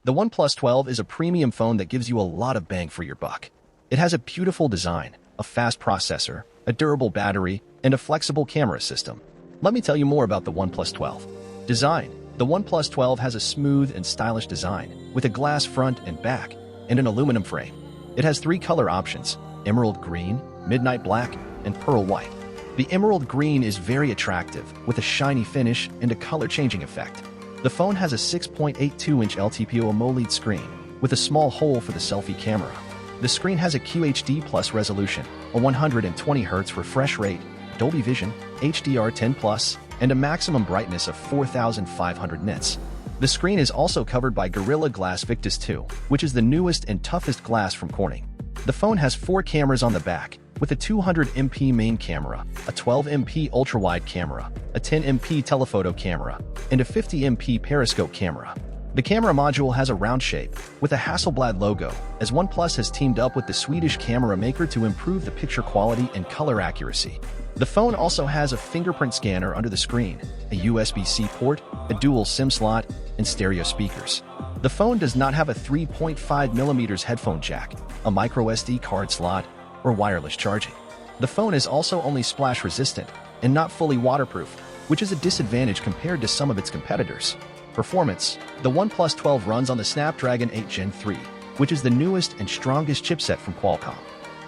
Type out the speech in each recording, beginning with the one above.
The OnePlus 12 is a premium phone that gives you a lot of bang for your buck. It has a beautiful design, a fast processor, a durable battery, and a flexible camera system. Let me tell you more about the OnePlus 12. Design. The OnePlus 12 has a smooth and stylish design, with a glass front and back, and an aluminum frame. It has 3 color options: emerald green, midnight black, and pearl white. The emerald green is very attractive, with a shiny finish and a color-changing effect. The phone has a 6.82-inch LTPO AMOLED screen, with a small hole for the selfie camera. The screen has a QHD+ resolution, a 120Hz refresh rate, Dolby Vision, HDR10+, and a maximum brightness of 4,500 nits. The screen is also covered by Gorilla Glass Victus 2, which is the newest and toughest glass from Corning. The phone has 4 cameras on the back, with a 200MP main camera, a 12MP ultrawide camera, a 10MP telephoto camera, and a 50MP periscope camera. The camera module has a round shape, with a Hasselblad logo, as OnePlus has teamed up with the Swedish camera maker to improve the picture quality and color accuracy. The phone also has a fingerprint scanner under the screen, a USB-C port, a dual SIM slot, and stereo speakers. The phone does not have a 3.5mm headphone jack, a microSD card slot, or wireless charging. The phone is also only splash resistant and not fully waterproof, which is a disadvantage compared to some of its competitors. Performance. The OnePlus 12 runs on the Snapdragon 8 Gen 3, which is the newest and strongest chipset from Qualcomm.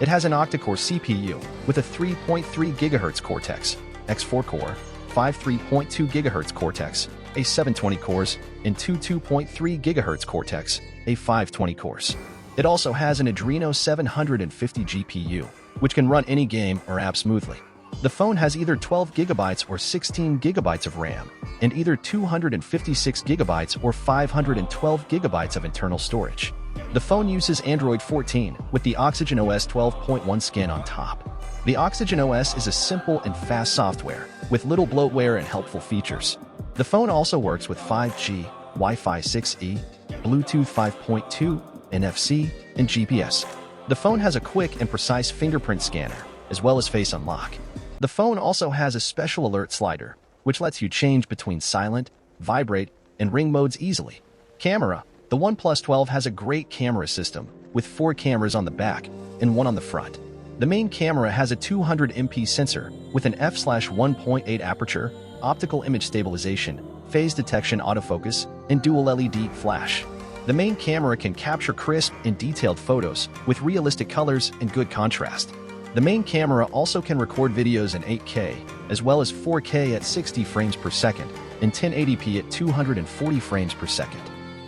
It has an octa-core CPU with a 3.3 GHz Cortex-X4 core, 3.2 GHz Cortex-A720 cores, and 2.3 GHz Cortex-A520 cores. It also has an Adreno 750 GPU, which can run any game or app smoothly. The phone has either 12 GB or 16 GB of RAM, and either 256 GB or 512 GB of internal storage. The phone uses Android 14 with the Oxygen OS 12.1 skin on top. The Oxygen OS is a simple and fast software, with little bloatware and helpful features. The phone also works with 5G, Wi-Fi 6E, Bluetooth 5.2, NFC, and GPS. The phone has a quick and precise fingerprint scanner, as well as face unlock. The phone also has a special alert slider, which lets you change between silent, vibrate, and ring modes easily. Camera. The OnePlus 12 has a great camera system, with 4 cameras on the back and 1 on the front. The main camera has a 200MP sensor with an f/1.8 aperture, optical image stabilization, phase detection autofocus, and dual LED flash. The main camera can capture crisp and detailed photos with realistic colors and good contrast. The main camera also can record videos in 8K, as well as 4K at 60 frames per second and 1080p at 240 frames per second.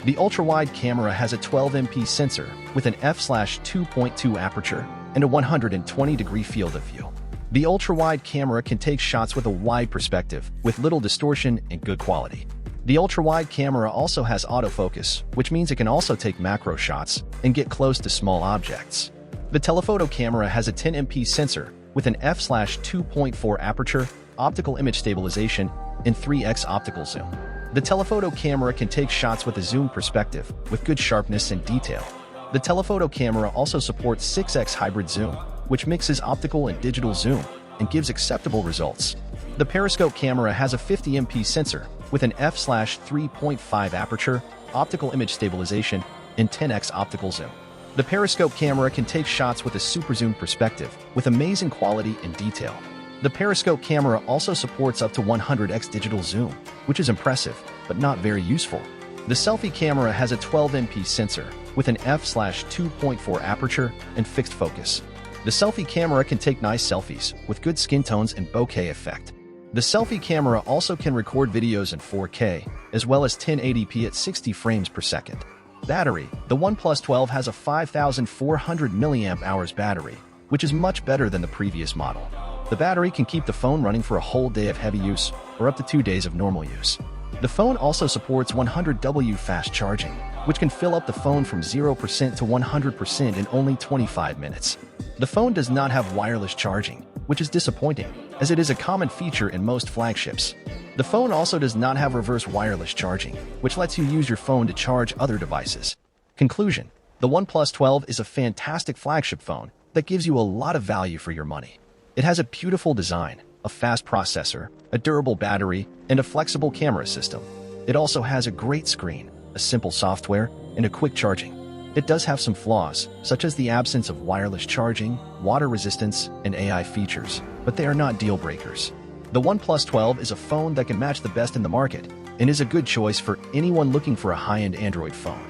The ultra-wide camera has a 12MP sensor with an f/2.2 aperture and a 120-degree field of view. The ultra-wide camera can take shots with a wide perspective, with little distortion and good quality. The ultra-wide camera also has autofocus, which means it can also take macro shots and get close to small objects. The telephoto camera has a 10MP sensor with an f/2.4 aperture, optical image stabilization, and 3x optical zoom. The telephoto camera can take shots with a zoom perspective, with good sharpness and detail. The telephoto camera also supports 6x hybrid zoom, which mixes optical and digital zoom and gives acceptable results. The periscope camera has a 50MP sensor with an f/3.5 aperture, optical image stabilization, and 10x optical zoom. The periscope camera can take shots with a super zoom perspective, with amazing quality and detail. The periscope camera also supports up to 100x digital zoom, which is impressive, but not very useful. The selfie camera has a 12MP sensor with an f/2.4 aperture and fixed focus. The selfie camera can take nice selfies with good skin tones and bokeh effect. The selfie camera also can record videos in 4K, as well as 1080p at 60 frames per second. Battery. The OnePlus 12 has a 5,400 mAh battery, which is much better than the previous model. The battery can keep the phone running for a whole day of heavy use, or up to 2 days of normal use. The phone also supports 100W fast charging, which can fill up the phone from 0% to 100% in only 25 minutes. The phone does not have wireless charging, which is disappointing, as it is a common feature in most flagships. The phone also does not have reverse wireless charging, which lets you use your phone to charge other devices. Conclusion. The OnePlus 12 is a fantastic flagship phone that gives you a lot of value for your money. It has a beautiful design, a fast processor, a durable battery, and a flexible camera system. It also has a great screen, a simple software, and a quick charging. It does have some flaws, such as the absence of wireless charging, water resistance, and AI features, but they are not deal breakers. The OnePlus 12 is a phone that can match the best in the market and is a good choice for anyone looking for a high-end Android phone.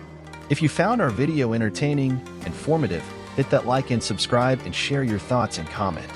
If you found our video entertaining, informative, hit that like and subscribe and share your thoughts and comment.